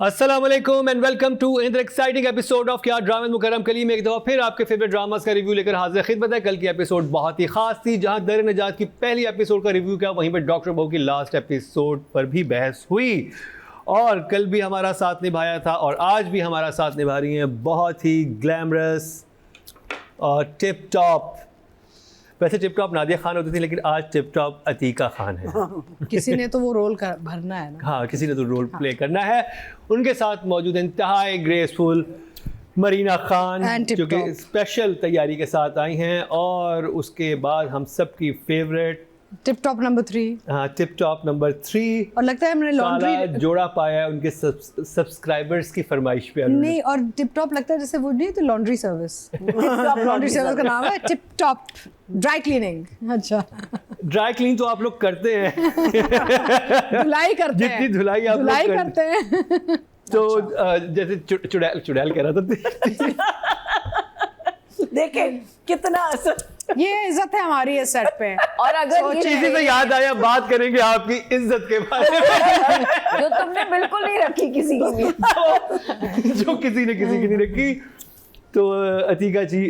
अस्सलाम वालेकुम and welcome to another exciting episode of क्या ड्रामा मुकर्रम कली में एक दफ़ा फिर आपके फेवरेट ड्रामास का रिव्यू लेकर हाजिर खिदमत है। कल की एपिसोड बहुत ही खास थी, जहां दर नजात की पहली एपिसोड का रिव्यू किया, वहीं पर डॉक्टर बहू की लास्ट एपिसोड पर भी बहस हुई। और कल भी हमारा साथ निभाया था और आज भी हमारा साथ निभा रही हैं बहुत ही ग्लैमरस और टिप टॉप। वैसे टिप टॉप नादिया खान होती थी, लेकिन आज टिप टॉप अतीका खान है। किसी ने तो वो रोल भरना है ना। हाँ, किसी ने तो रोल प्ले करना है। उनके साथ मौजूद इंतहाई ग्रेसफुल मरीना खान, जो कि स्पेशल तैयारी के साथ आई हैं। और उसके बाद हम सबकी फेवरेट टिप टॉप नंबर 3। हाँ, टिप टॉप नंबर 3। और लगता है हमने लॉन्ड्री जोड़ा पाया है उनके सब्सक्राइबर्स की फरमाइश पे। नहीं, और टिप टॉप लगता है जैसे वो नहीं तो लॉन्ड्री सर्विस। लॉन्ड्री सर्विस का नाम है टिप टॉप ड्राई क्लीनिंग। अच्छा, ड्राई क्लीन तो आप लोग करते हैं। धुलाई करते हैं, जितनी धुलाई आप धुलाई लोग करते हैं। तो जैसे चुड़ैल कह रहा था। देखे कितना असर, ये इज्जत है हमारी इस सेट पे। और अगर इसी से याद आया, बात करेंगे आपकी इज्जत के बारे में। जो तुमने बिल्कुल नहीं रखी किसी की भी। जो किसी ने किसी की नहीं रखी। तो अतीका जी,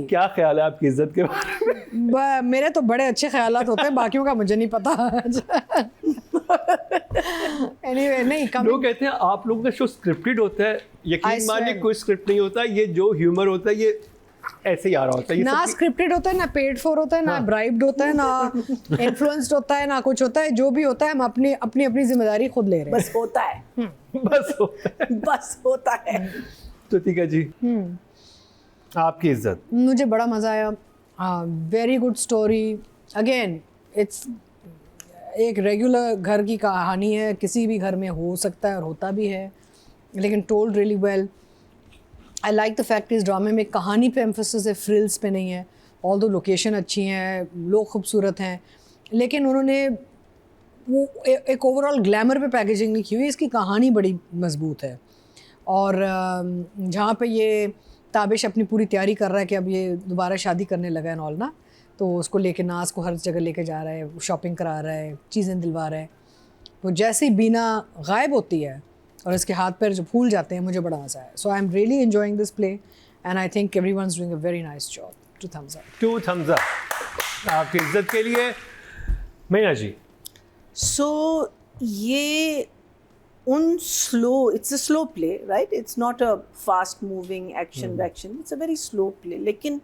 क्या ख्याल है आपकी इज्जत के बारे में? मेरे तो बड़े अच्छे ख्यालात होते हैं, बाकियों का मुझे नहीं पता। Anyway, नहीं लोग कहते हैं आप लोगों का शो स्क्रिप्टेड होता है। यकीन मानिए कोई स्क्रिप्ट नहीं होता। ये जो ह्यूमर होता है ये ऐसे ही आ रहा होता है। ना स्क्रिप्टेड होता है, ना पेड फॉर होता है, ना ब्राइब्ड होता है, ना इन्फ्लुएंस्ड होता है, ना कुछ होता है। जो भी होता है हम अपनी अपनी जिम्मेदारी खुद ले रहे हैं। बस होता है, बस होता है, बस होता है। तो अतीका जी, आपकी इज्जत। मुझे बड़ा मज़ा आया। Very good story. Again it's एक रेगुलर घर की कहानी है, किसी भी घर में हो सकता है और होता भी है, लेकिन told really well. I like the fact इस ड्रामे में कहानी पे एम्फोसिस है, फ्रिल्स पे नहीं है। ऑल दो लोकेशन अच्छी हैं, लोग खूबसूरत हैं, लेकिन उन्होंने वो एक ओवरऑल ग्लैमर पे पैकेजिंग नहीं की हुई। इसकी कहानी बड़ी मजबूत है। और जहाँ पे ये ताबिश अपनी पूरी तैयारी कर रहा है कि अब ये दोबारा शादी करने लगा है नॉल ना, तो उसको लेके नाज को हर जगह लेके जा रहा है, शॉपिंग करा रहा है, चीज़ें दिलवा रहा है। वो जैसे ही बीना गायब होती है और इसके हाथ पैर जो फूल जाते हैं, मुझे बड़ा मज़ा आया। So I am really enjoying this play and I think everyone is doing a very nice job. 2 thumbs up। 2 thumbs up आपकी इज्जत के लिए। मीना जी, सो ये it's a slow play, right? It's not a fast moving action वैक्शन, it's a very slow play. लेकिन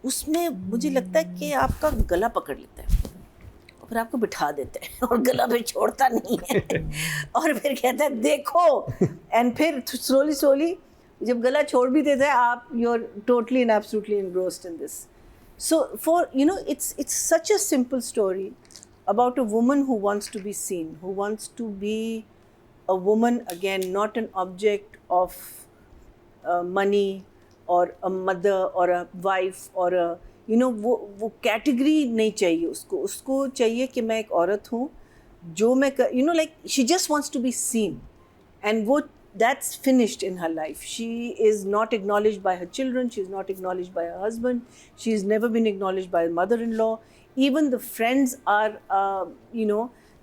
उसमें मुझे लगता है कि आपका गला पकड़ लेता है और फिर आपको बिठा देते हैं और गला फिर छोड़ता नहीं है। और फिर कहता है देखो, एंड फिर स्लोली जब गला छोड़ भी देता है, आप you are totally and absolutely engrossed in this. So for it's such a simple story about a woman who wants to be seen, who wants to be a woman again, not an object of money or a mother or a wife or a वो category नहीं चाहिए उसको चाहिए कि मैं एक औरत हूँ जो मैं like she just wants to be seen, and वो that's finished in her life. She is not acknowledged by her children, she is not acknowledged by her husband, she has never been acknowledged by her mother-in-law. Even the friends are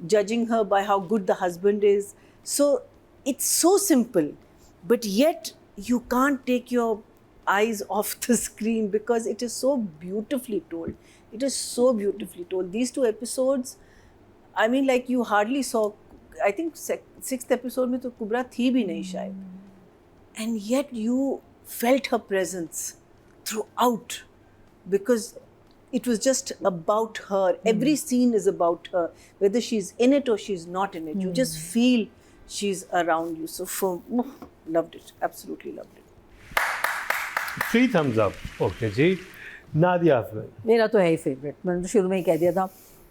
judging her by how good the husband is. So it's so simple, but yet you can't take your eyes off the screen because it is so beautifully told. It is so beautifully told. These 2 episodes, I mean, like you hardly saw. I think 6th episode में तो कुबरा थी भी नहीं शायद, and yet you felt her presence throughout because it was just about her. Every scene is about her, whether she's in it or she's not in it. You just feel she's around you. So loved it, absolutely loved it. 3 thumbs up। Okay ji, Nadia फिर। मेरा तो है ही favourite. मैंने तो शुरू में ही कह दिया था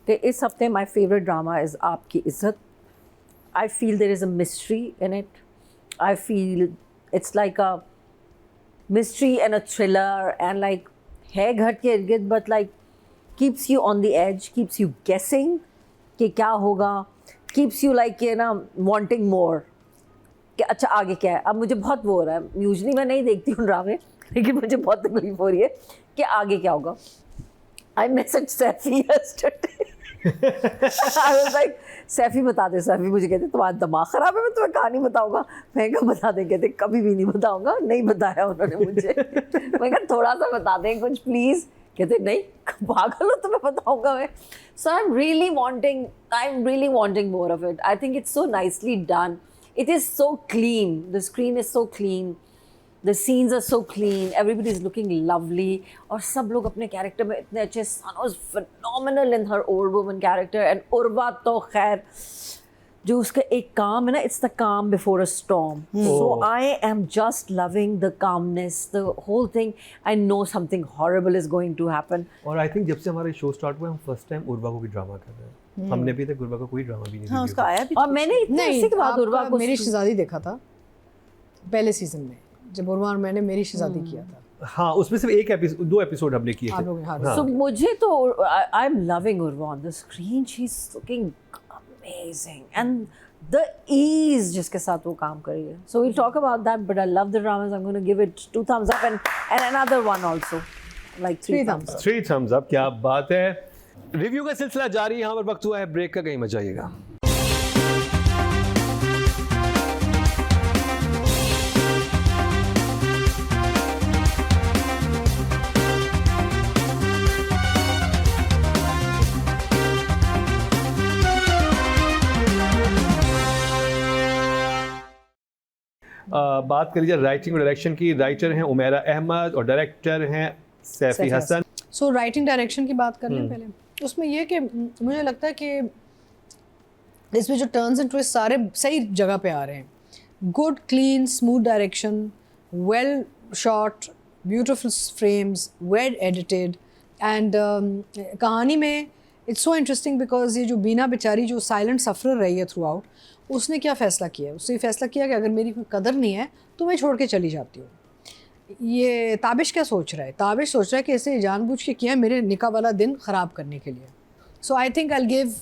कि इस हफ्ते माय फेवरेट ड्रामा इज़ आपकी इज़्ज़त। I feel there is a mystery in it. I feel it's like a mystery and a thriller and like है घर के इर्द-गिर्द, but like keeps you on the edge, keeps you guessing कि क्या होगा, keeps you like wanting more कि अच्छा आगे क्या है। अब मुझे बहुत वो हो रहा है, यूजुअली मैं नहीं देखती हूँ ड्रामे, लेकिन मुझे बहुत तकलीफ हो रही है कि आगे क्या होगा। I messaged Safi yesterday I was like, Saifi बता दे। सैफी मुझे कहते तुम्हारा दिमाग ख़राब है, मैं तुम्हें कहानी बताऊंगा। मैं कहा बता दें। कहते कभी भी नहीं बताऊंगा। नहीं बताया उन्होंने मुझे। मैं कहा थोड़ा सा बता दें कुछ प्लीज़। कहते नहीं पागल हो, तुम्हें बताऊंगा मैं। So I'm really wanting more of it. I think it's so nicely done. It is so clean. The screen is so clean. The scenes are so clean. Everybody is looking lovely. और सब लोग अपने character में इतने अच्छे। Sana was phenomenal in her old woman character. And Urwa तो खैर जो उसका एक काम है ना, it's the calm before a storm. So I am just loving the calmness, the whole thing. I know something horrible is going to happen. और I think जब से हमारा शो स्टार्ट हुआ हम फर्स्ट टाइम उर्वा को भी ड्रामा कर रहे हैं। हमने अभी तक उर्वा का कोई ड्रामा भी नहीं हाँ, देखा। उसका आया भी और मैंने इतने नहीं, अच्छे के बाद उर्वा आपका को मेरी शहजादी देखा था पहले सीजन में, जब उर्वा और मैंने मेरी शहजादी किया था। हाँ, उसमें सिर्फ एक एपिसोड, 2 एपिसोड हमने किए आप थे। लोग हाँ, हाँ। So मुझे तो I'm loving Urva on the screen. She's looking amazing and the ease जिसके साथ वो काम कर रही है. So we'll talk about that. But I love the dramas. I'm going to give it 2 thumbs up and another one also, like 3 thumbs up. 3 thumbs up, क्या बात है। रिव्यू का सिलसिला जारी है। यहाँ पर वक्त हुआ है ब्रेक का, कहीं मत जाइएगा। बात कर लीजिए राइटिंग और डायरेक्शन की। राइटर हैं उमेरा अहमद और डायरेक्टर हैं Saifi Hasan. So writing direction की बात कर लें पहले। उसमें ये कि मुझे लगता है कि इसमें जो टर्न्स एंड ट्विस्ट सारे सही जगह पे आ रहे हैं। Good clean smooth direction, well shot, beautiful frames, well edited and कहानी में इट्स सो इंटरेस्टिंग बिकॉज ये जो बीना बेचारी जो साइलेंट सफ़र रही है थ्रू आउट, उसने क्या फ़ैसला किया है? उसने ये फ़ैसला किया कि अगर मेरी कोई कदर नहीं है तो मैं छोड़ के चली जाती हूँ। ये ताबिश क्या सोच रहा है? ताबिश सोच रहा है कि इसे जानबूझ के किया है मेरे निकाह वाला दिन ख़राब करने के लिए। So I think I give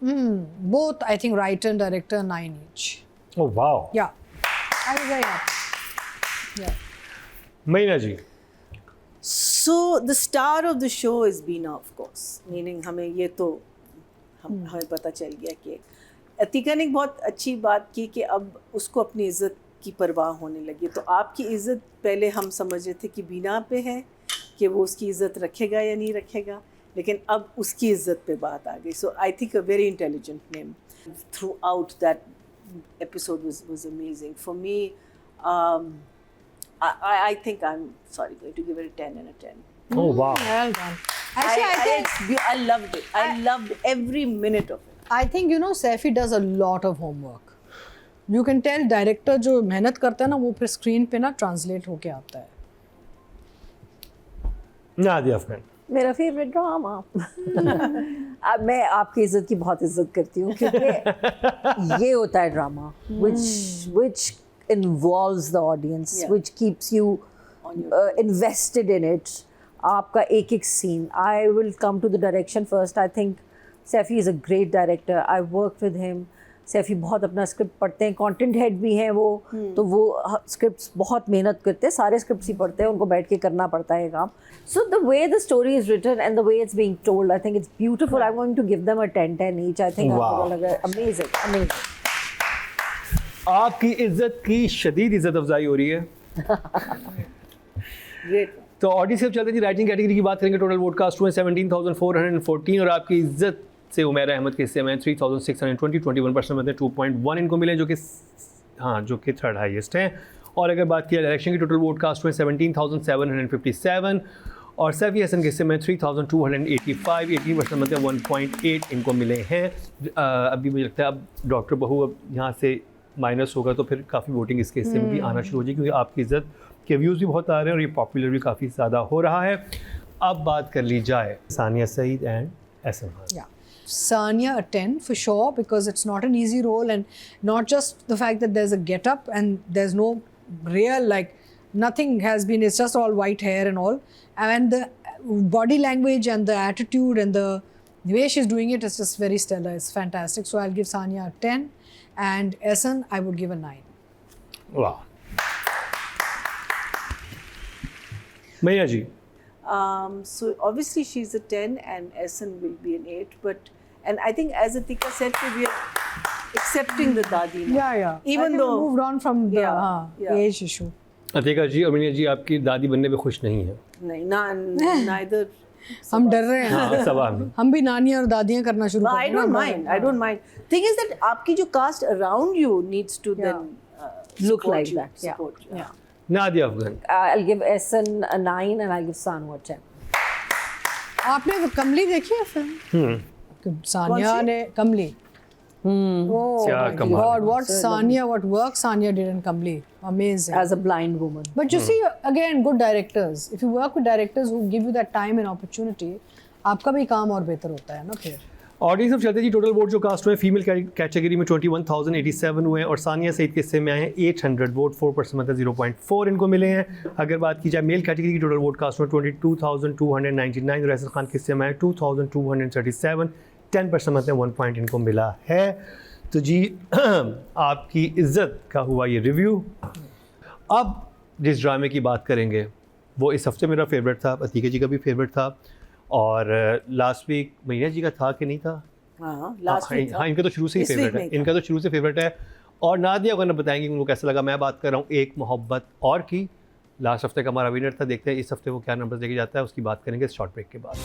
both, I think, writer and director 9 each. Oh wow. Yeah, I was very happy. Yeah. महीना जी। So the star of the show is Beena, of course. Meaning हमें ये तो हमें पता चल गया कि अतीका ने एक बहुत अच्छी बात की कि अब उसको अपनी इज़्ज़त की परवाह होने लगी। तो आपकी इज़्ज़त पहले हम समझ रहे थे कि बीना पे है कि वो उसकी इज़्ज़त रखेगा या नहीं रखेगा, लेकिन अब उसकी इज़्ज़त पे बात आ गई। So I think a very intelligent name throughout that episode was amazing for me. I think I'm going to give it a 10 and a 10. Oh wow. Well done. Actually, I loved it. I loved every minute of it. I think you know Saifi does a lot of homework. You can tell director जो मेहनत करता है ना वो फिर screen पे ना translate होके आता है। नादिया अफगान। मेरा फेवरेट ड्रामा। अब मैं आपकी इज्जत की बहुत इज्जत करती हूँ क्योंकि ये होता है drama which involves the audience, Yeah. which keeps you invested in it. आपका एक एक scene. I will come to the direction first. I think Saifi is a great director. I worked with him. Saifi बहुत अपना script पढ़ते हैं, content head भी हैं वो, तो वो स्क्रिप्ट्स बहुत मेहनत करते हैं, सारे स्क्रिप्ट्स ही पढ़ते हैं, उनको बैठ के करना पड़ता है काम। So the way the story is written and the way it's being told, I think it's beautiful. I am going to give them a 10 each. I think आपको लगा अमेजिंग अमेजिंग। आपकी इज्जत की शदीद इज्जत अफजाई हो रही है। Great. तो ऑडियंस से चलते हैं जी, राइटिंग कैटेगरी की बात करेंगे। टोटल वोट कास्ट हुए 17,414 और आपकी इज्जत से उमेरा अहमद के हिस्से में 3,620, 21% में 2.1 इनको मिले, जो कि हाँ जो कि थर्ड हाईएस्ट हैं। और अगर बात की डायरेक्शन की, टोटल वोट कास्ट हुए 17,757 और सैफी हसन के हिस्से में 3,285, 18% में 1.8 इनको मिले हैं। अभी मुझे लगता है अब डॉक्टर बहू अब यहाँ से माइनस होगा तो फिर काफ़ी वोटिंग इसके हिस्से में भी आना शुरू हो जाएगी, क्योंकि आपकी इज्जत के व्यूज़ भी बहुत आ रहे हैं और ये पॉपुलर भी काफ़ी ज़्यादा हो रहा है। अब बात कर ली जाए Sania Saeed and Ehsan Khan. Yeah. Sania a 10 for sure, because it's not an easy role, and not just the fact that there's a get up and there's no real, like nothing has been, it's just all white hair and all, and the body language and the attitude and the way she's doing it is just very stellar. It's fantastic. So I'll give Sania a 10 and Ehsan I would give a 9. वाह। मैया जी। So obviously she's a 10 and Essen will be an 8. And I think as Atika said, we are accepting the Dadi now. Yeah. Even I think though- we moved on from the Yeah. age issue. Atika जी और मीना जी आपकी दादी बनने पे खुश नहीं है neither. हम डर रहे हैं हाँ, सभा में हम भी नानियाँ और दादियाँ करना शुरू But कर I don't mind. I don't mind. Thing is that आपकी जो caste around you needs to then Look support like you, that, yeah. support you. Yeah. Nadia Afghan I'll give Essen a 9 and I'll give Sanu a 10. आपने वो कमली देखी है film Sania ने कमली क्या कमाल God, what work Sania did in Kamli. Amazing. As a blind woman. But you see, again, good directors. If you work with directors who give you that time and opportunity, आपका भी काम और बेहतर होता है ना फिर. ऑडियंस अब चलते जी टोटल वोट जो कास्ट हुए फीमेल कैटेगरी में 21,087 हुए हैं और सानिया सईद के हिस्से में आए हैं 800 वोट 4% मतलब 0.4 इनको मिले हैं. अगर बात की जाए मेल कैटेगरी की टोटल वोट कास्ट में 22,299 और ऐसर खान के हिस्से में आए 2,237 10% मतलब 1 पॉइंट इनको मिला है. तो जी आपकी इज्जत का हुआ ये रिव्यू. अब जिस ड्रामे की बात करेंगे वो इस हफ्ते मेरा फेवरेट था, अतीका जी का भी फेवरेट था और लास्ट वीक महीना जी का था कि नहीं था. Last week. हाँ इनका तो शुरू से ही इस week फेवरेट है, नहीं था। इनका तो शुरू से फेवरेट है. और नादिया को बताएंगे उनको कैसा लगा. मैं बात कर रहा हूँ एक मोहब्बत और की. लास्ट हफ्ते का हमारा विनर था. देखते हैं इस हफ्ते वो क्या नंबर लेके जाता है, उसकी बात करेंगे इस शॉर्ट ब्रेक के बाद.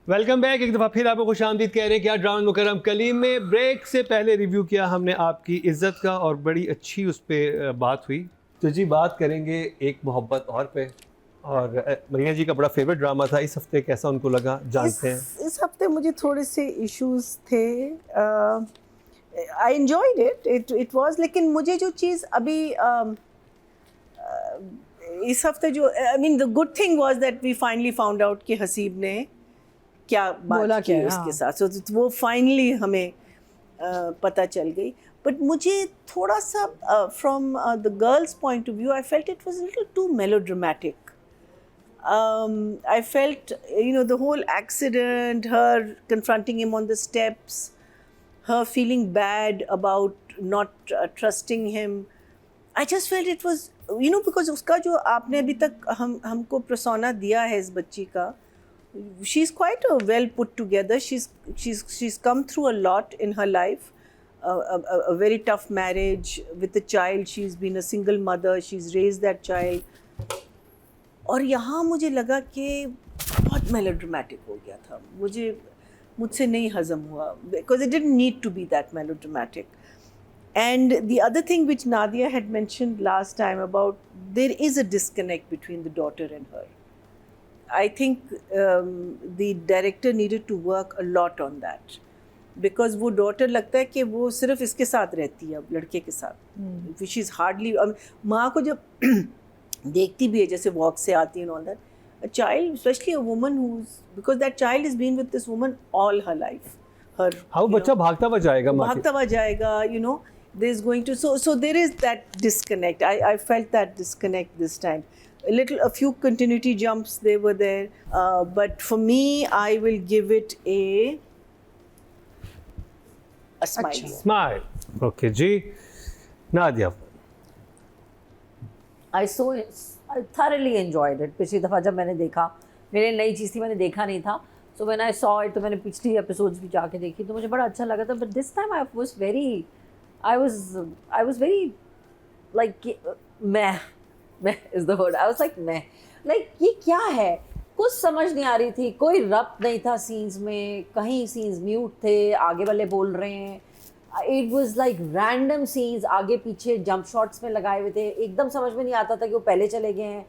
Welcome back. एक दफ़ा फिर आपको खुश आमदीद कह रहे हैं कि आज ड्रामा मुकर्रम कलीम में ब्रेक से पहले रिव्यू किया हमने आपकी इज़्ज़त का और बड़ी अच्छी उस पर बात हुई. तो जी बात करेंगे एक मोहब्बत और पे. और मरीना जी का बड़ा फेवरेट ड्रामा था. इस हफ्ते कैसा उनको लगा जानते हैं. इस हफ्ते मुझे थोड़े से इश्यूज थे. I enjoyed it was. लेकिन मुझे जो चीज़ अभी इस हफ्ते जो I mean the good thing was that we finally found out कि हसीब ने क्या बोला बात की क्या है, उसके हाँ. साथ. सो वो फाइनली हमें पता चल गई. बट मुझे थोड़ा सा from the girls point of view I felt it was little too melodramatic. I felt, the whole accident, her confronting him on the steps, her feeling bad about not trusting him. I just felt it was, because उसका जो आपने अभी तक हमको persona दिया है इस बच्ची का, she's quite well put together. She's come through a lot in her life. A very tough marriage with a child. She's been a single mother. She's raised that child. और यहाँ मुझे लगा कि बहुत मेलोड्रामेटिक हो गया था. मुझसे नहीं हज़म हुआ because it didn't need to be that melodramatic. And the other thing which Nadia had mentioned last time about there is a disconnect between the daughter and her. I think the director needed to work a lot on that because वो daughter लगता है कि वो सिर्फ इसके साथ रहती है अब लड़के के साथ. She is hardly माँ को जब देखती भी है जैसे वॉक से आती है and all that. A child, especially a woman because that child has been with this woman all her life. Her. हाँ वो बच्चा भागता हुआ जाएगा माँ भागता हुआ जाएगा. There is going to so there is that disconnect. I felt that disconnect this time. A few continuity jumps they were there, but for me I will give it a smile. Smile. Okay ji Nadia. I thoroughly enjoyed it. पिछली दफ़ा जब मैंने देखा, मेरे नई चीज़ थी, मैंने देखा नहीं था. So when I saw it, तो मैंने पिछली episodes भी जाके देखी, तो मुझे बड़ा अच्छा लगा था. But this time I was very like meh is the word. I was like meh. Like ये क्या है? कुछ समझ नहीं आ रही थी. कोई रब्त नहीं था scenes में. कहीं scenes mute थे, आगे वाले बोल रहे हैं. It was like random scenes, आगे पीछे जंप शॉट्स में लगाए हुए थे. एकदम समझ में नहीं आता था कि वो पहले चले गए हैं.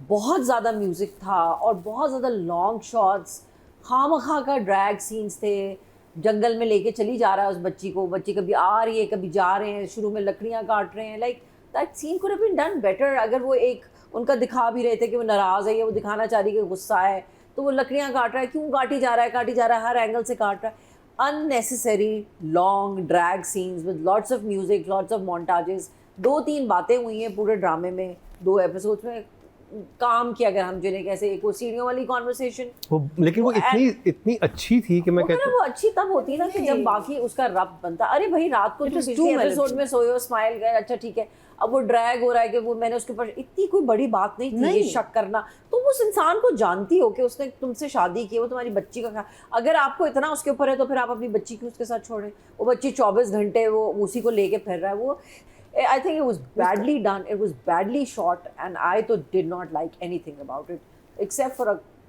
बहुत ज़्यादा म्यूज़िक था और बहुत ज़्यादा लॉन्ग शॉट्स. खामखा का ड्रैग सीन्स थे. जंगल में लेके चली जा रहा है उस बच्ची को. बच्ची कभी आ रही है, कभी जा रहे हैं. शुरू में लकड़ियाँ काट रहे हैं. Like that scene could have been done better. अगर वो एक उनका दिखा भी रहे थे कि वो नाराज़ है या वो दिखाना चाह रही है कि गुस्सा है, तो वो लकड़ियाँ काट रहा है. क्यों काटी जा रहा है, हर एंगल से काट रहा है. Unnecessary long drag scenes with lots of music, lots of montages. 2-3 बातें हुई हैं पूरे ड्रामे में. 2 एपिसोड्स में काम किया, अगर हम जिन्हें कैसे एक वो सीढ़ियों वाली कॉन्वर्सेशन, वो लेकिन वो इतनी अच्छी थी कि मैं कहता वो अच्छी तब होती ना कि जब बाकी उसका रब बनता। अरे भाई रात को तुम पिछले एपिसोड में सोए हो, स्माइल गए, अच्छा ठीक है, अब वो ड्रैग हो रहा है कि वो मैंने उसके ऊपर, इतनी कोई बड़ी बात नहीं थी ये शक करना। तुम उस इंसान को जानती हो कि उसने तुमसे शादी की, वो तुम्हारी बच्ची का, अगर आपको इतना उसके ऊपर है तो फिर आप अपनी बच्ची क्यों उसके साथ छोड़ें? वो बच्ची 24 घंटे वो उसी को लेके फिर रहा है। वो I think it was badly done. It was badly shot, and I तो did not like anything about it, except for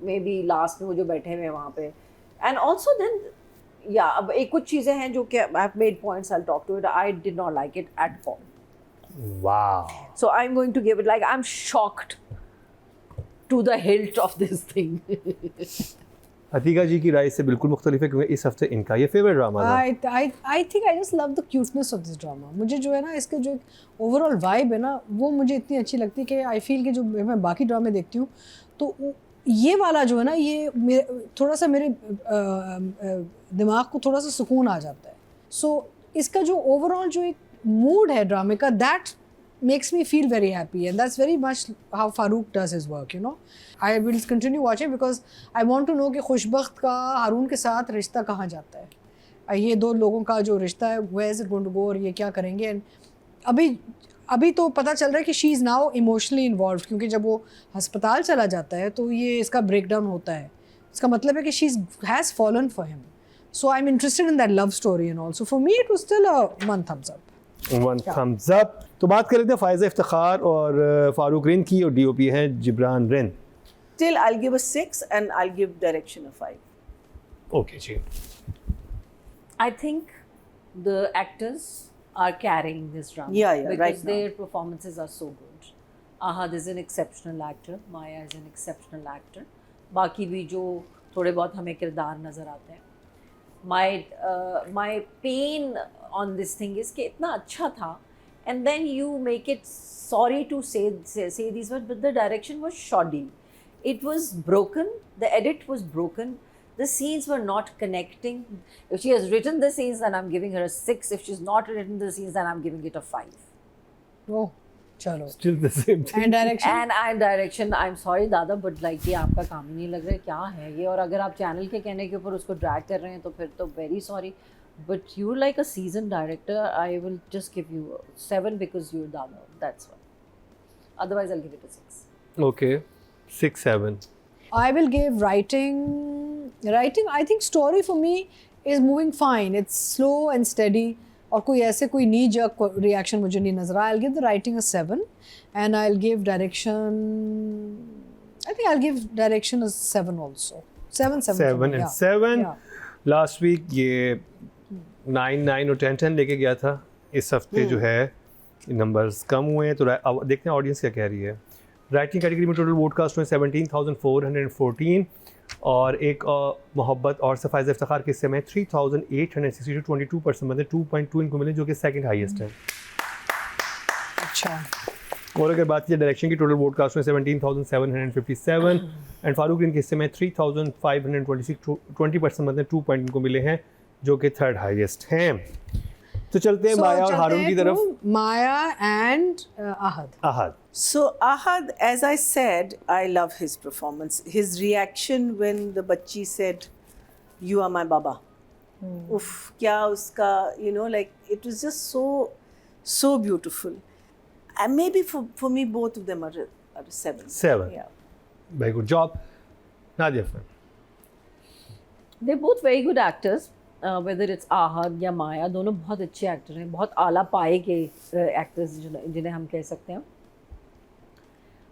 maybe last में वो जो बैठे हुए हैं वहाँ पे, and also then yeah, अब एक कुछ चीज़ें हैं जो कि I've made points. I'll talk to it. I did not like it at all. wow. So I'm going to give it like I'm shocked to the hilt of this thing. Atika जी की राय से बिल्कुल मुख्तलिफ है क्योंकि इस हफ्ते इनका ये फेवरेट ड्रामा था। I think I just love the cuteness of this drama. मुझे जो है ना इसके जो ओवरऑल वाइब है ना वो मुझे इतनी अच्छी लगती है कि आई फील कि जो मैं बाकी ड्रामे देखती हूँ तो ये वाला जो है ना ये थोड़ा सा मेरे दिमाग को थोड़ा सा सुकून आ जाता है। सो इसका जो ओवरऑल जो एक मूड है ड्रामे का, that makes me feel very happy, and that's very much how Farooq does his work, you know. I will continue watching because I want to know कि खुशबख्त का हारून के साथ रिश्ता कहाँ जाता है, ये दो लोगों का जो रिश्ता है where is it going to go और ये क्या करेंगे। and अभी तो पता चल रहा है कि she is now emotionally involved, क्योंकि जब वो अस्पताल चला जाता है तो ये इसका breakdown होता है, इसका मतलब है कि she has fallen for him. So I'm interested in that love story and all. So for me it was still a 1 thumbs up. 1 thumbs up. तो बात कर लेते हैं फायज़ा इफ्तिखार और फारूक रिन की, और डीओपी हैं जिब्रान रिन। Still, I'll give a 6 and I'll give direction a 5. Okay ji. I think the actors are carrying this drama. Yeah, because right now. their performances are so good. Ahad is an exceptional actor. Maya is an exceptional actor. बाकी भी जो थोड़े बहुत हमें किरदार नज़र आते हैं। My pain on this thing is कि इतना अच्छा था, and then you make it, sorry to say these words, but the direction was shoddy. It was broken. The edit was broken. The scenes were not connecting. If she has written the scenes, then I'm giving her a 6. If she's not written the scenes, then I'm giving it a 5. Oh, चलो। Still the same thing. And direction, I'm sorry दादा, but like ये आपका काम ही नहीं लग रहा है, क्या है ये? और अगर आप चैनल के कहने के ऊपर उसको ड्रैग कर रहे हैं तो फिर तो very sorry. But you're like a seasoned director. I will just give you a 7 because you're Dada. That's why. Otherwise, I'll give it a 6. Okay, 6, 7. I will give writing. I think story for me is moving fine. It's slow and steady. और कोई ऐसे कोई knee jerk reaction मुझे नहीं नजर आया. I'll give the writing a 7, and I'll give direction. I think I'll give direction a 7 also. 7 and yeah. 7. Yeah. Last week ये 9 और 10 लेके गया था। इस हफ्ते जो है नंबर्स कम हुए हैं, तो अब देखते हैं ऑडियंस क्या कह रही है। राइटिंग कैटेगरी में टोटल वोट कास्ट हुए 17,414, और एक मोहब्बत और फायज़ा इफ्तिखार के हिस्से में 3,862, 22% मतलब 2.2 इनको मिले, जो कि सेकंड हाईएस्ट है। अच्छा। और अगर बात की डायरेक्शन की, टोटल वोट कास्ट हुए 17,757, एंड फारूक रिन के हिस्से में 3,526, 20% मतलब 2 पॉइंट इनको मिले हैं, जो कि थर्ड हाईएस्ट हैं। तो चलते हैं माया और हारून की तरफ। Maya and Ahad. So Ahad, as I said, I love his performance. His reaction when the bachchi said, "You are my baba." Uff, kya uska, you know, like it was just so beautiful. And maybe for me, both of them are a 7. 7. Yeah. Very good job. Nadia Fan. They're both very good actors. Whether it's Ahad या माया, दोनों बहुत अच्छे actor हैं, बहुत आला पाए के actors जिन्हें हम कह सकते हैं।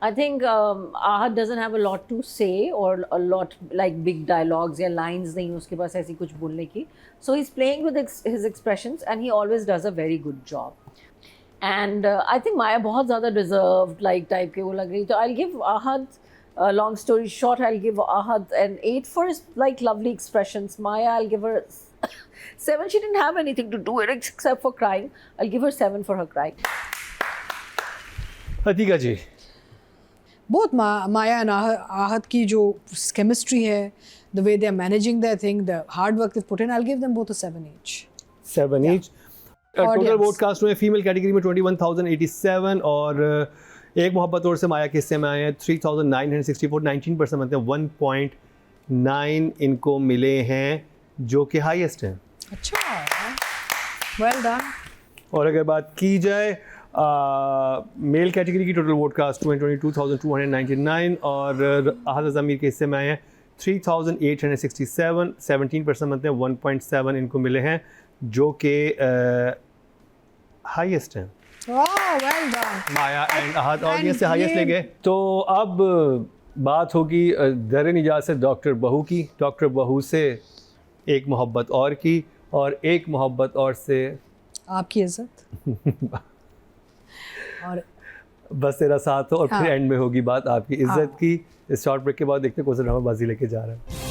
I think Ahad doesn't have a lot to say or a lot like big dialogues या lines नहीं उसके पास ऐसी कुछ बोलने की, so he's playing with his expressions and he always does a very good job. And I think माया बहुत ज़्यादा reserved like type के वो लग रही, तो I'll give Ahad, long story short, I'll give Ahad an 8 for his like lovely expressions. Maya, I'll give her 7. She didn't have anything to do with it except for crying. I'll give her 7 for her crying. Atika ji. Both Maya and Ahad की जो chemistry है, the way they are managing their thing, the hard work they put in, I'll give them both a 7 each. 7 each. Total vote cast हुए female category में 21,087, और एक मोहब्बत और से माया के हिस्से में आए हैं 3964, 19% बनते हैं, 1.9 इनको मिले हैं जो कि हाईएस्ट हैं। अच्छा, वेल डन। और अगर बात की जाए मेल कैटेगरी की टोटल वोट कास्ट 22,299 और अहद ज़मीर के हिस्से में आए हैं 3,867, 17% बनते हैं, 1.7 इनको मिले हैं जो कि हाईएस्ट हैं। Well done. Maya and Ahad And audience से हाईएस्ट ये- ले गए। तो अब बात होगी दर निजात से डॉक्टर बहू की, डॉक्टर बहू से एक मोहब्बत और की, और एक मोहब्बत और से आपकी इज्जत और बस तेरा साथ हो, और फिर हाँ। एंड में होगी बात आपकी इज्जत हाँ। की। इस शॉर्ट ब्रेक के बाद देखते हैं कौन सा ड्रामा बाजी लेके जा रहा है।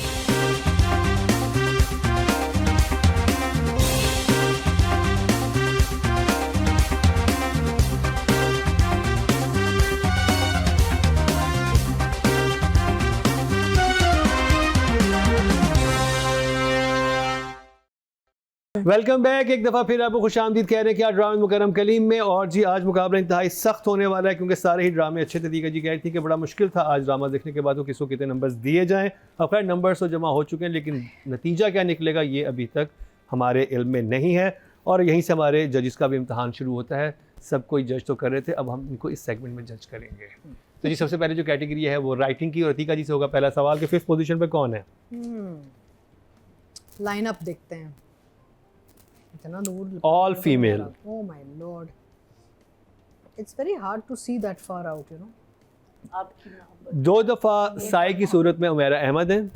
Welcome back. एक दफ़ा फिर आपको खुशामदीद कह रहे हैं कि आज ड्रामा मुकरम कलीम में। और जी आज मुकाबला इंतहाई सख्त होने वाला है क्योंकि सारे ही ड्रामे अच्छे थे। दीका जी कह रही थी कि बड़ा मुश्किल था आज ड्रामा देखने के बाद वो किसको कितने नंबर्स दिए जाएं। अब खैर नंबर्स तो जमा हो चुके हैं लेकिन नतीजा क्या निकलेगा ये अभी तक हमारे इल्म में नहीं है, और यहीं से हमारे जजिस का भी इम्तहान शुरू होता है। सब कोई जज तो कर रहे थे, अब हम इनको इस सेगमेंट में जज करेंगे। तो जी सबसे पहले जो कैटेगरी है वो राइटिंग की, और अतीका जी से होगा पहला सवाल कि 5th पोजीशन पे कौन है। लाइन अप देखते हैं। इतना दूर। All female. Oh my lord. It's very hard to see that far out, you know. आपकी मोहब्बत 2 दफ़ा साय की सूरत में उमैरा अहमद हैं,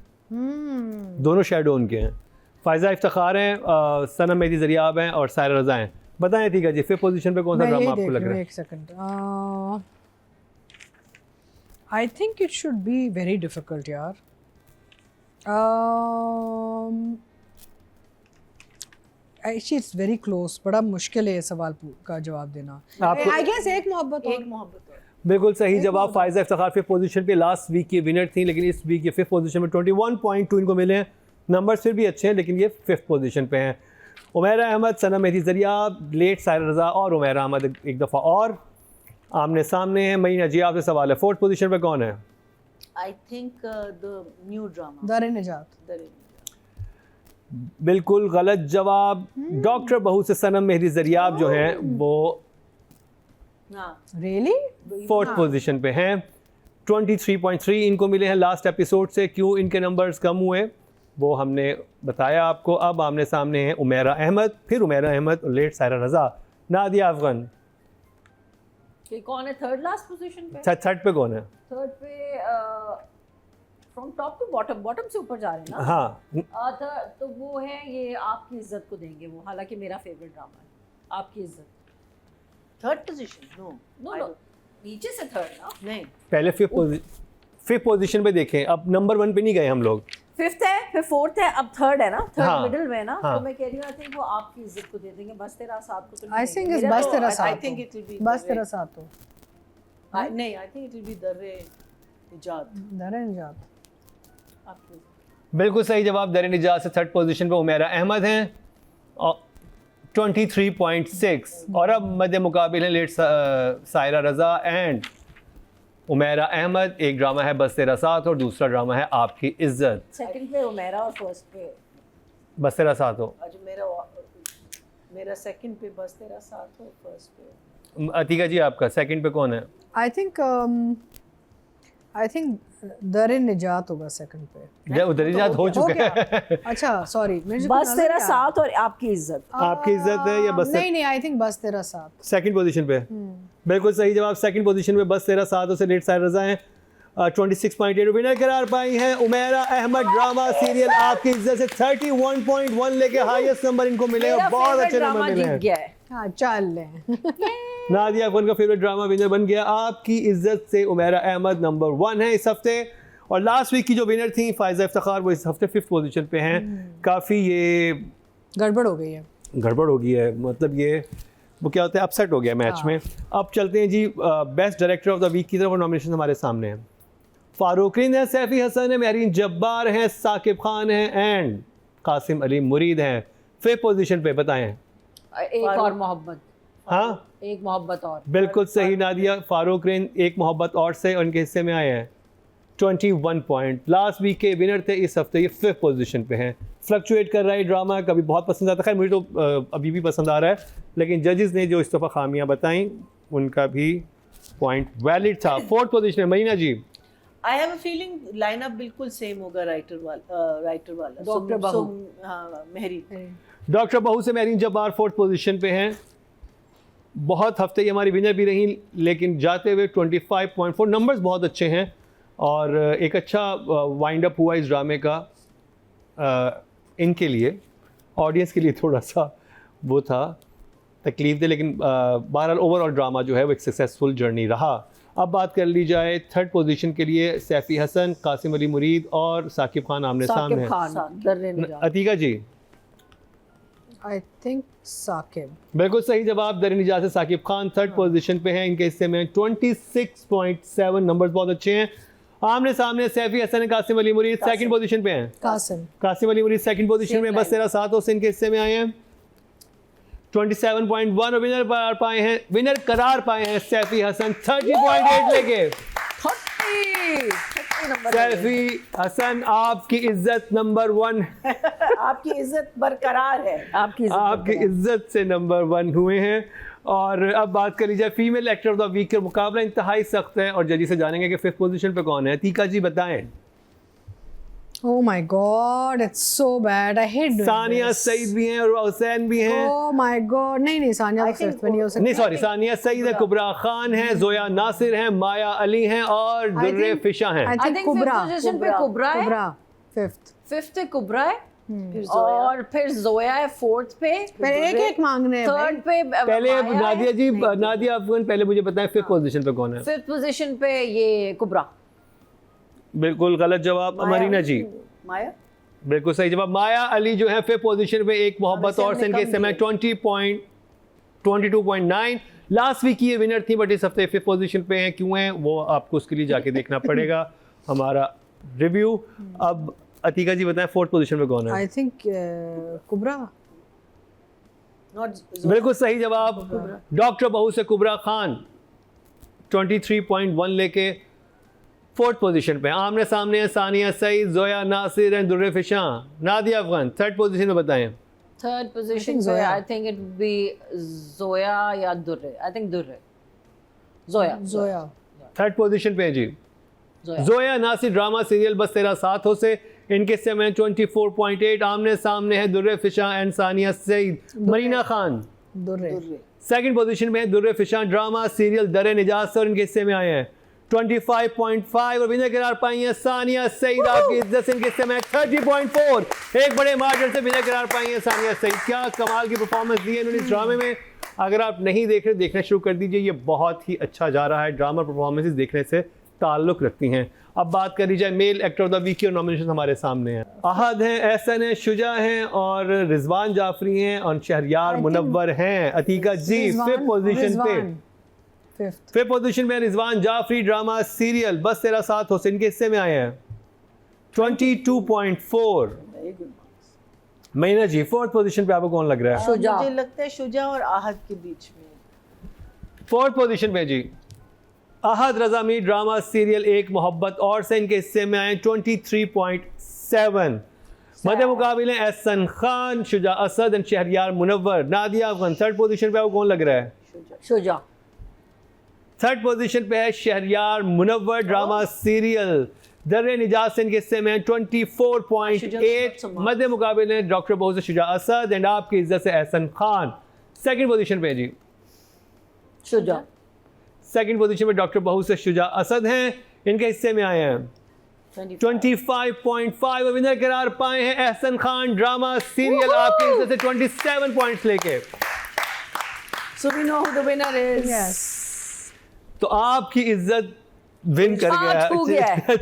दोनों शैडो उनके हैं। फ़ायज़ा इफ्तिखार हैं, सनम मेहदी ज़रियाब हैं और सायरा रज़ा हैं। बताएं ठीक है जी 5th पोजीशन पे कौन सा मैं ड्रामा यही आपको देख लग रही रहा हूँ, है। एक second. I think it should be very difficult, यार। Actually, it's very close. बड़ा मुश्किल है ये सवाल का जवाब देना। आपको- I guess एक मोहब्बत एक और। मोहब्बत और बिल्कुल सही जवाब। फ़ायज़ा इफ्तिखार 5th पोजीशन पे लास्ट वीक की विनर थी, लेकिन इस वीक ये 5th पोजीशन में 21.2 इनको मिले हैं। नंबर फिर भी अच्छे हैं लेकिन ये 5th पोजीशन पे हैं। उमैरा अहमद, सनम मेहदी ज़रियाब, लेट सायरा रज़ा और उमैरा अहमद एक दफ़ा और आमने सामने हैं। मईना जी आपसे सवाल है 4th पोजीशन पे कौन है। I think the new drama Dar Nijat. बिल्कुल गलत जवाब। डॉक्टर बहू से सनम मेहदी ज़रियाब जो हैं वो हाँ Really? 4th पोजीशन पे हैं। 23.3 इनको मिले हैं लास्ट एपिसोड से। क्यों इनके नंबर्स कम हुए वो हमने बताया आपको। अब आमने सामने हैं उमैरा अहमद, फिर उमैरा अहमद और लेट सायरा रज़ा। नादिया अफगान कि कौन है थर्ड लास्ट पोजीशन पे? थर्ड पे कौन है। थर्ड पे from top to bottom, bottom से ऊपर जा रहे हैं ना। हाँ तो वो है ये आपकी इज्जत को देंगे वो, हालांकि मेरा फेवरेट ड्रामा है आपकी इज्जत। Third position no no no नीचे से थर्ड ना, नहीं पहले 5th पोजीशन पे देखें। अब नंबर 1 पे नहीं गए हम लोग। फिफ्थ है फिर फोर्थ है, अब थर्ड है ना, थर्ड हाँ, मिडिल में है ना। हाँ। तो मैं कह रही हूँ आई थिंक वो आपकी इज्जत को दे देंगे। बस तेरा साथ को तो नहीं I देंगे। think it's मेरा बस तो- तेरा I साथ think हो। it will be बस the तेरा way- साथ हो। नहीं आई थिंक इट विल बी दर्रे इजाद दर निजात। आपकी बिल्कुल सही जवाब। दर निजात से 3rd पोजीशन पे उमैरा अहमद हैं और 23.6। और अब मध्य मुकाबिल हैं लेट सायरा रज़ा एंड उमैरा अहमद। एक ड्रामा है बस तेरा साथ और दूसरा ड्रामा है आपकी इज्जत। सेकंड पे उमेरा और फर्स्ट पे बस तेरा साथ हो। आज मेरा सेकंड पे बस तेरा साथ हो, फर्स्ट पे अतीका जी आपका 2nd पे कौन है। I think दर निजात होगा सेकंड पे। उधर निजात हो चुका गया। है। अच्छा सॉरी, बस तेरा साथ और आपकी इज्जत। आपकी इज्जत है या बस नहीं आई थिंक बस तेरा साथ। 2nd पोजीशन पे। बिल्कुल सही जवाब। 2nd पोजीशन पे बस तेरा साथ से लेट सायरा रज़ा हैं। 26.8 विनर करार पाई हैं उमैरा अहमद। ड्रामा सीरियल आपकी इज्जत से 31.1 लेके हाईएस्ट नंबर इनको मिले और बहुत अच्छे नंबर मिले जीत हैं। गया है। हाँ चल लें। नादिया अफगान का फेवरेट ड्रामा विनर बन गया आपकी इज्जत से उमैरा अहमद। नंबर 1 है इस हफ्ते। और लास्ट वीक की जो विनर थी फ़ायज़ा इफ्तिखार वो इस हफ्ते 5th पोजीशन पे हैं। काफ़ी ये गड़बड़ हो गई है। गड़बड़ हो गई है, मतलब ये वो क्या होता है अपसेट हो गया मैच में। अब चलते हैं जी best director of the week की तरफ। और नॉमिनेशन हमारे सामने हैं। फारूकीन है, सैफ़ी हसन है, महरीन जब्बार हैं, साकिब खान हैं एंड कासिम अली मुरीद हैं। 5th पोजीशन पे बताएं। एक और मोहब्बत। हाँ एक मोहब्बत और। बिल्कुल सही नादिया, फारूक रेन एक मोहब्बत और से उनके हिस्से में आए हैं 21 पॉइंट। लास्ट वीक के विनर थे, इस हफ्ते ये 5th पोजीशन पे हैं। फ्लक्चुएट कर रहा है ड्रामा, कभी बहुत पसंद आता है, खैर मुझे तो अभी भी पसंद आ रहा है, लेकिन जजेस ने जो इस दफ़ा खामियां बताई उनका भी पॉइंट वैलिड था। 4th पोजीशन में Marina ji. I have a feeling lineup बिल्कुल सेम होगा राइटर वाला डॉक्टर बहू। हाँ, मेहरी। डॉक्टर बहू से महरीन जब्बार 4th पोजीशन पे हैं। बहुत हफ्ते ये हमारी विनर भी रही, लेकिन जाते हुए 25.4 नंबर्स बहुत अच्छे हैं और एक अच्छा वाइंड अप हुआ इस ड्रामे का। इनके लिए, ऑडियंस के लिए थोड़ा सा वो था तकलीफ दे, लेकिन बहरहाल ओवरऑल ड्रामा जो है वो एक सक्सेसफुल जर्नी रहा। अब बात कर ली जाए 3rd पोजीशन के लिए, सैफ़ी हसन, कासिम अली मुरीद और साकिब खान आमने सामने साकिब हैं। खान, दर्रे निजात। अतीका जी। I think Saqib. बिल्कुल सही जवाब, दर निजात से साकिब खान 3rd पोजीशन पे हैं। इनके हिस्से में 26.7 नंबर्स बहुत अच्छे हैं। आमने सामने सैफी हसन, कासिम अली मुरीद 2nd पोजीशन पे हैं। कासिम अली मुरीद 2nd पोजीशन में, बस तेरा साथ से इनके हिस्से में आए हैं 27.1 और विनर करार पाए हैं सैफी हसन 30.8 लेके। 30 नंबर। सैफी हसन आपकी इज्जत नंबर 1, आपकी इज्जत बरकरार है। आपकी इज्जत से नंबर 1 हुए हैं। और अब बात कर लीजिए female actor of the week का मुकाबला इंतहाई सख्त है और जजी से जानेंगे कि 5th पोजीशन पे कौन है। तीका जी बताएं। Oh my God, it's so bad. I hate doing Sania this. Saeed भी हैं और हुसैन भी हैं। Oh my God, नहीं सानिया तो 5th में नहीं हो सकती। नहीं सॉरी, सानिया सईद है, कुबरा खान है, जोया नासिर हैं, माया अली हैं और दुर्रे फिशा हैं। I I think think कुबरा। 5th position पे कुबरा है, कुबरा 5th। 5th है कुबरा है, फिर जोया। और फिर जोया है 4th पे, पर एक मांगने हैं 3rd पे पहले माया है, नादिया जी, नादिया अफगान पहले मुझे बताएं 5th पोजीशन पे कौन है। 5th पोजीशन पे ये कुबरा। बिल्कुल गलत जवाब। मरीना जी। माया। बिल्कुल सही जवाब, माया अली जो है 5th पोजीशन पे, एक मोहब्बत वैसे और से हमने इनके कम समय 22.9। लास्ट वीक की ये विनर थी, बट इस हफ्ते 5th पोजीशन पे हैं। क्यों हैं वो आपको उसके लिए जाके देखना पड़ेगा हमारा रिव्यू। अब अतीका जी बताएं 4th पोजीशन पे कौन है। I think कुबरा। Not बिल्कुल सही जवाब, डॉक्टर बहू से कुबरा खान 23.1 लेके 4th पोजीशन पे। आमने सामने हैं Sania Saeed, Zoya Nasir and Durre Fishan. Nadia Afghan 3rd position में बताएं। 3rd पोजीशन पे Zoya. I think it would be Zoya या Durre. I think Durre. Zoya. 3rd position पे है जी। जोया। जोया नासिर ड्रामा सीरियल बस तेरा साथ हो से, इनके समय 24.8। आमने सामने है Durre Fishan and Sania Saeed. Marina Khan Durre. 2nd position में है, दुर्रे फिशा ड्रामा सीरियल दर निजात से और इनके हिस्से में आए हैं 25.5 और विनर करार पाई हैं सानिया सईद। आपकी इज्जत से इनके हिस्से में 30.4, एक बड़े मार्जिन से विनर करार पाई हैं सानिया सईद। क्या कमाल की परफॉर्मेंस दी है इन्होंने इस ड्रामे में। अगर आप नहीं देख रहे, देखना शुरू कर दीजिए, ये बहुत ही अच्छा जा रहा है। ड्रामा परफॉर्मेंसेस देखने से ताल्लुक़ रखती हैं। अब बात कर ली जाए male actor of the week की, और नॉमिनेशन हमारे सामने हैं। अहद हैं, एहसन हैं, शुजा हैं और रिजवान जाफरी हैं और शहरयार मुनव्वर हैं। अतीका जी 5th पोजीशन पे। 5th पोजीशन में रिजवान जाफरी ड्रामा सीरियल बस तेरा साथ हो से, इनके हिस्से में आए हैं 22.4। महीना जी 4th पोजीशन पे आपको कौन लग रहा है। शुजा। मुझे लगता है शुजा और आहद के बीच में। 4th पोजीशन पे जी अहद रजा मीर ड्रामा सीरियल एक मोहब्बत और से, इनके हिस्से में आए 23.7। मध्य मुकाबले Ehsan Khan, Shuja Asad and Shehryar Munawar. Nadia Afghan 3rd position पे आपको कौन लग रहा है। शुजा। 3rd पोजीशन पे है शहरयार मुनव्वर ड्रामा सीरियल दर्रे निजात से, इनके हिस्से में 24.8। मध्य मुकाबले डॉक्टर बहू से शुजा असद एंड आपकी इज्जत से एहसन खान 2nd पोजीशन पे है जी। शुजा। 2nd पोजीशन में डॉक्टर बहू से शुजा असद हैं, इनके हिस्से में आए हैं 25.5 और विनर करार पाए हैं एहसन खान ड्रामा सीरियल आपकी इज्जत से 27 पॉइंट्स लेके। So we know who the winner is. Yes. तो आपकी इज्जत विन कर छा छू गया है।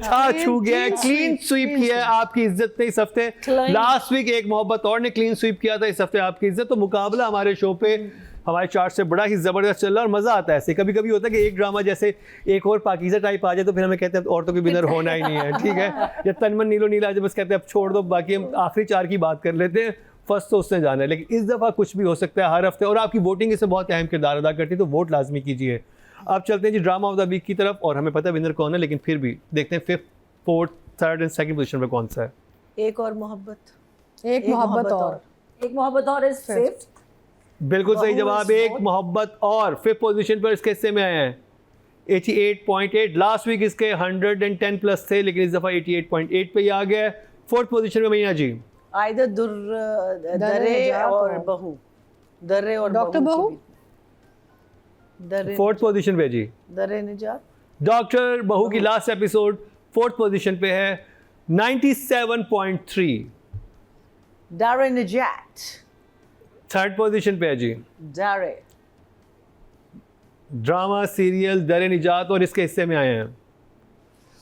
छू गया है, क्लीन स्वीप किया है आपकी इज्जत ने इस हफ्ते। Clean. लास्ट वीक एक मोहब्बत और ने क्लीन स्वीप किया था, इस हफ्ते आपकी इज्जत। तो मुकाबला हमारे शो पे हमारे चार्ट से बड़ा ही ज़बरदस्त चल रहा है और मज़ा आता है ऐसे। कभी कभी होता है कि एक ड्रामा जैसे एक और पाकीज़ा टाइप आ जाए तो फिर हमें कहते हैं औरतों के विनर होना ही नहीं है, ठीक है। या तनमन नीलो नीला आ जाए, बस कहते हैं अब छोड़ दो, बाकी हम आखिरी 4 की बात कर लेते हैं। फर्स्ट तो उसने जाना है, लेकिन इस दफ़ा कुछ भी हो सकता है हर हफ्ते, और आपकी वोटिंग इसमें बहुत अहम किरदार अदा करती है, तो वोट लाजमी कीजिए। अब चलते हैं जी ड्रामा ऑफ द वीक की तरफ, और हमें पता है विनर कौन है, लेकिन फिर भी देखते हैं 5th, 4th, 3rd and 2nd position पे कौन सा है। एक और मोहब्बत, एक मोहब्बत और एक मोहब्बत और इज फिफ्थ। बिल्कुल सही बहू जवाब, is एक fourth। मोहब्बत और 5th पोजीशन पर इसके हिस्से में आए हैं 88.8। लास्ट वीक इसके 110 प्लस थे, लेकिन इस दफ़ा 88.8 पे ही आ गया है। 4th पोजीशन में महीना जी, आइदर दर्रे निजात और और बहू, दर्रे और डॉक्टर बहू? के बीच। दर्रे 4th पोजीशन पे जी, दर्रे निजात। डॉक्टर बहू की लास्ट एपिसोड 4th पोजीशन पे है 97.3। दर्रे निजात, 3rd पोजीशन पे है जी दर्रे। ड्रामा सीरियल दर निजात, और इसके हिस्से में आए हैं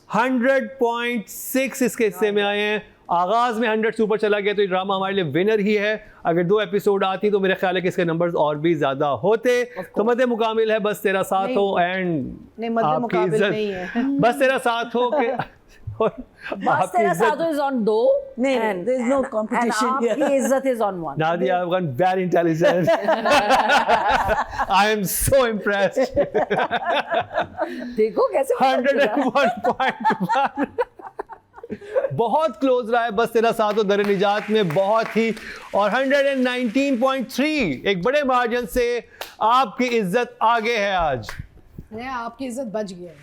100.6 इसके हिस्से में आए हैं। आगाज में 100 से ऊपर चला गया तो ये ड्रामा हमारे लिए विनर ही है। अगर 2 एपिसोड आती तो मेरे ख्याल है कि इसके नंबर्स और भी ज्यादा होते। तो मध्य मुकाबिल है बस तेरा साथ हो एंड नहीं, मध्य मुकाबिल नहीं है। बस तेरा साथ हो के और बस आपकी तेरा इज्जत। साथ इज ऑन 2 नहीं, there is no competition here. आपकी इज्जत is on 1। Nadia Afghan, very intelligent. I am so impressed. देखो कैसे 101.1 बहुत क्लोज रहा है बस तेरा साथ हो दर निजात में, बहुत ही। और 119.3 एक बड़े मार्जिन से आपकी इज्जत आगे है आज। नहीं, आपकी इज्जत बच गई है।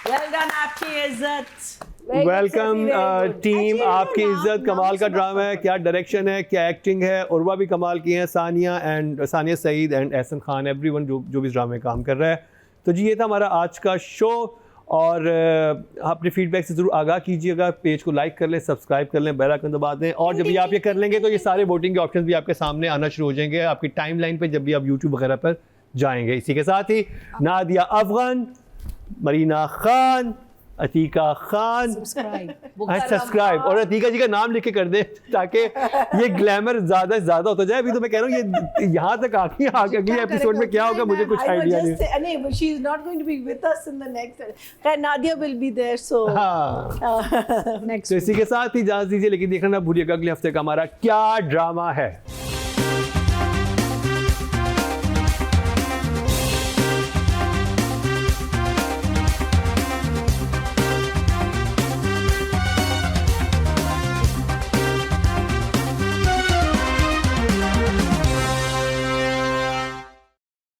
Well done, आपकी इज्जत। वेलकम टीम, आपकी इज्जत। कमाल का ड्रामा है, क्या डायरेक्शन है, क्या एक्टिंग है। उर्वा भी कमाल की हैं, सानिया सईद एंड एहसन खान, एवरीवन जो भी इस ड्रामे में काम कर रहा है। तो जी ये था हमारा आज का शो, और अपने फीडबैक से ज़रूर आगाह कीजिएगा। पेज को लाइक कर लें, सब्सक्राइब कर लें, बेल आइकन दबा दें, और जब भी आप ये कर लेंगे तो ये सारे वोटिंग के ऑप्शन भी आपके सामने आना शुरू हो जाएंगे आपकी टाइमलाइन पे, जब भी आप यूट्यूब वगैरह पर जाएंगे। इसी के साथ ही नादिया अफगान, मरीना खान, अतीका खान सब्सक्राइब, और अतीका जी का नाम लिख के कर दे ताकि ये ग्लैमर ज्यादा से ज्यादा होता जाए। अभी तो मैं कह रहा हूँ ये यहाँ तक आके अगले एपिसोड में क्या होगा मुझे कुछ आइडिया नहीं। नहीं, but she is not going to be with us in the next. खैर, Nadia will be there, so. हाँ, नेक्स्ट तो इसी के साथ ही इजाजत दीजिए, लेकिन देखना ना भूलिएगा अगले हफ्ते का हमारा क्या ड्रामा है।